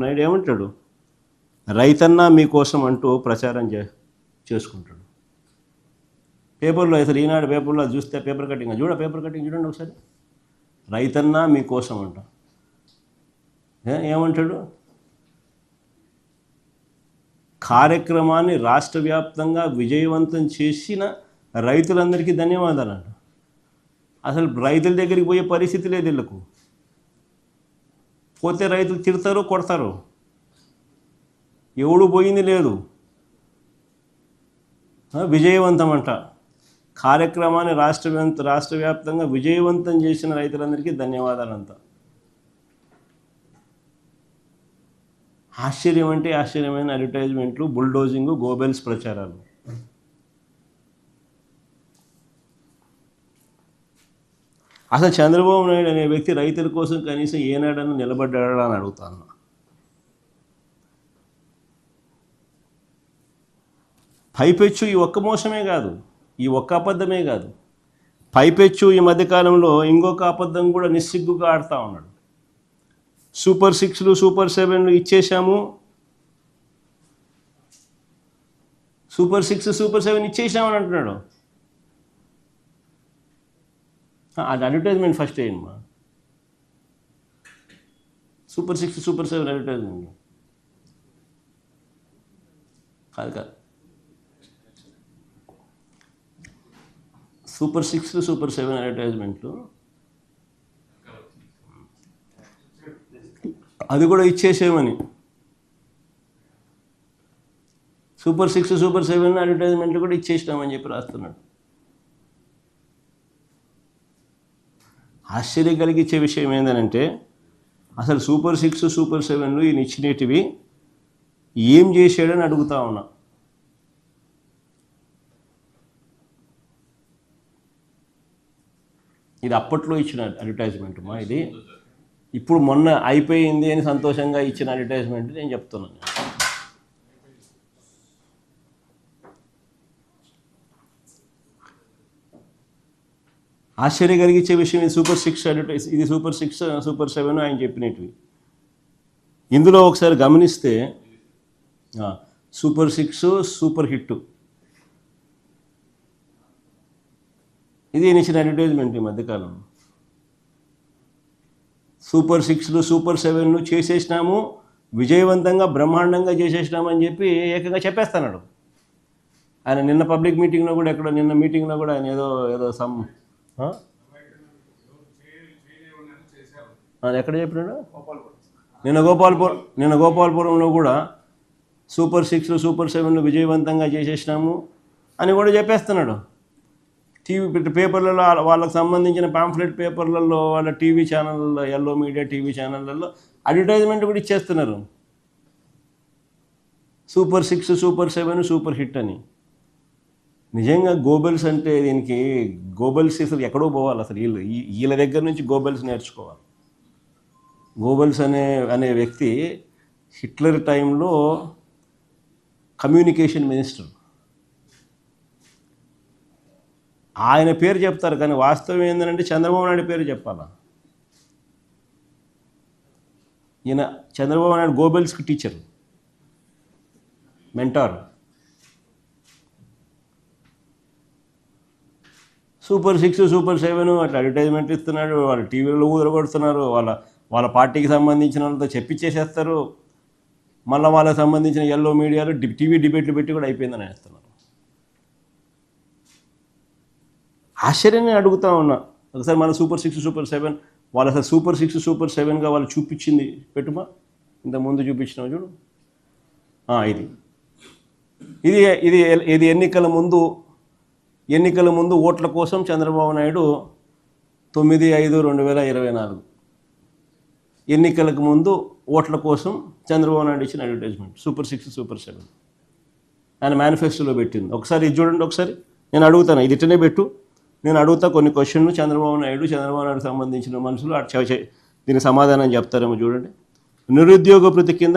నాయుడు ఏమంటాడు, రైతన్నా మీకోసం అంటూ ప్రచారం చేసుకుంటాడు. పేపర్లో అసలు ఈనాడు పేపర్లో చూస్తే పేపర్ కటింగ్ చూడండి ఒకసారి. రైతన్నా మీకోసం అంట. ఏమంటాడు, కార్యక్రమాన్ని రాష్ట్ర వ్యాప్తంగా విజయవంతం చేసిన రైతులందరికీ ధన్యవాదాలు అంట. అసలు రైతుల దగ్గరికి పోయే పరిస్థితి లేదు వీళ్ళకు. పోతే రైతులు తిడతారు, కొడతారు. ఎవడు పోయింది లేదు. విజయవంతం అంట. కార్యక్రమాన్ని రాష్ట్ర వ్యాప్తంగా విజయవంతం చేసిన రైతులందరికీ ధన్యవాదాలంట. ఆశ్చర్యం అంటే ఆశ్చర్యమైన అడ్వర్టైజ్మెంట్లు, బుల్డోజింగ్, గోబెల్స్ ప్రచారాలు. అసలు చంద్రబాబు నాయుడు అనే వ్యక్తి రైతుల కోసం కనీసం ఏనాడన్నా నిలబడ్డాడా అని అడుగుతాను. పైపెచ్చు ఈ ఒక్క మోసమే కాదు, ఈ ఒక్క అబద్ధమే కాదు, పైపెచ్చు ఈ మధ్యకాలంలో ఇంకొక అబద్ధం కూడా నిస్సిగ్గుగా ఆడుతూ ఉన్నాడు. సూపర్ 6లు సూపర్ 7లు ఇచ్చేసాము, సూపర్ 6 సూపర్ 7 ఇచ్చేసామని అంటున్నాడు. అది అడ్వర్టైజ్మెంట్ ఫస్ట్ అయ్యిందమ్మా. సూపర్ 6 సూపర్ 7 అడ్వర్టైజ్మెంట్ కాదు. సూపర్ 6 సూపర్ 7 అడ్వర్టైజ్మెంట్లు అది కూడా ఇచ్చేసేమని. సూపర్ 6 సూపర్ 7 అడ్వర్టైజ్మెంట్లు కూడా ఇచ్చేసినామని చెప్పి రాస్తున్నాడు. ఆశ్చర్యం కలిగించే విషయం ఏంటంటే, అసలు సూపర్ 6 సూపర్ 7లు ఈయన ఇచ్చినటివి ఏం చేశాడని అడుగుతా ఉన్నా. ఇది అప్పట్లో ఇచ్చిన అడ్వర్టైజ్మెంట్ మా, ఇది ఇప్పుడు మొన్న అయిపోయింది అని సంతోషంగా ఇచ్చిన అడ్వర్టైజ్మెంట్ నేను చెప్తున్నాను. ఆశ్చర్యం కలిగించే విషయం ఇది సూపర్ 6 అడ్వర్టైజ్, ఇది సూపర్ 6 సూపర్ 7 ఆయన చెప్పినవి. ఇందులో ఒకసారి గమనిస్తే సూపర్ 6 సూపర్ హిట్ ఇది ఇచ్చిన అడ్వర్టైజ్మెంట్ ఈ మధ్యకాలం. సూపర్ 6లు సూపర్ 7లు చేసేసినాము, విజయవంతంగా బ్రహ్మాండంగా చేసేసినామని చెప్పి ఏకంగా చెప్పేస్తున్నాడు ఆయన. నిన్న పబ్లిక్ మీటింగ్లో కూడా ఆయన ఏదో సమ్ ఎక్కడ చెప్పినాడు, నిన్న గోపాలపురంలో కూడా సూపర్ 6లు సూపర్ 7లు విజయవంతంగా చేసేసినాము అని కూడా చెప్పేస్తున్నాడు. టీవీ పేపర్లలో వాళ్ళకి సంబంధించిన పాంఫ్లెట్ పేపర్లలో, వాళ్ళ టీవీ ఛానళ్ళలో, ఎల్లో మీడియా టీవీ ఛానళ్ళల్లో అడ్వర్టైజ్మెంట్ కూడా ఇచ్చేస్తున్నారు. సూపర్ 6 సూపర్ 7 సూపర్ హిట్ అని. నిజంగా గోబెల్స్ అంటే దీనికి గోబెల్స్ అసలు ఎక్కడో పోవాలి. అసలు వీళ్ళ దగ్గర నుంచి గోబెల్స్ నేర్చుకోవాలి. గోబెల్స్ అనే వ్యక్తి హిట్లర్ టైంలో కమ్యూనికేషన్ మినిస్టర్. ఆయన పేరు చెప్తారు కానీ వాస్తవం ఏంటంటే చంద్రబాబు నాయుడు పేరు చెప్పాలా. ఈయన చంద్రబాబు నాయుడు గోబెల్స్కి టీచర్, మెంటార్. సూపర్ 6 సూపర్ 7 అట్లా అడ్వర్టైజ్మెంట్ ఇస్తున్నాడు. వాళ్ళు టీవీలో ఊదరగొడుతున్నారు. వాళ్ళ పార్టీకి సంబంధించిన వాళ్ళతో చెప్పించేసేస్తారు. మళ్ళీ వాళ్ళకి సంబంధించిన ఎల్లో మీడియాలో టీవీ డిబేట్లు పెట్టి కూడా అయిపోయిందని వేస్తున్నారు. ఆశ్చర్యాన్ని అడుగుతూ ఉన్నా. ఒకసారి మన సూపర్ 6 సూపర్ 7 వాళ్ళు అసలు సూపర్ 6 సూపర్ 7గా వాళ్ళు చూపించింది పెట్టుమా, ఇంతకుముందు చూపించినావు చూడు. ఇది ఎన్నికల ముందు ఓట్ల కోసం చంద్రబాబు నాయుడు 9/5/2024 ఎన్నికలకు ముందు ఓట్ల కోసం చంద్రబాబు నాయుడు ఇచ్చిన అడ్వర్టైజ్మెంట్ సూపర్ 6 సూపర్ 7 ఆయన మేనిఫెస్టోలో పెట్టింది. ఒకసారి ఇది చూడండి. ఒకసారి నేను అడుగుతాను, ఇది ఇట్టనే పెట్టు. నేను అడుగుతా కొన్ని క్వశ్చన్లు, చంద్రబాబు నాయుడు సంబంధించిన మనుషులు దీనికి సమాధానం చెప్తారేమో చూడండి. నిరుద్యోగ భృతి కింద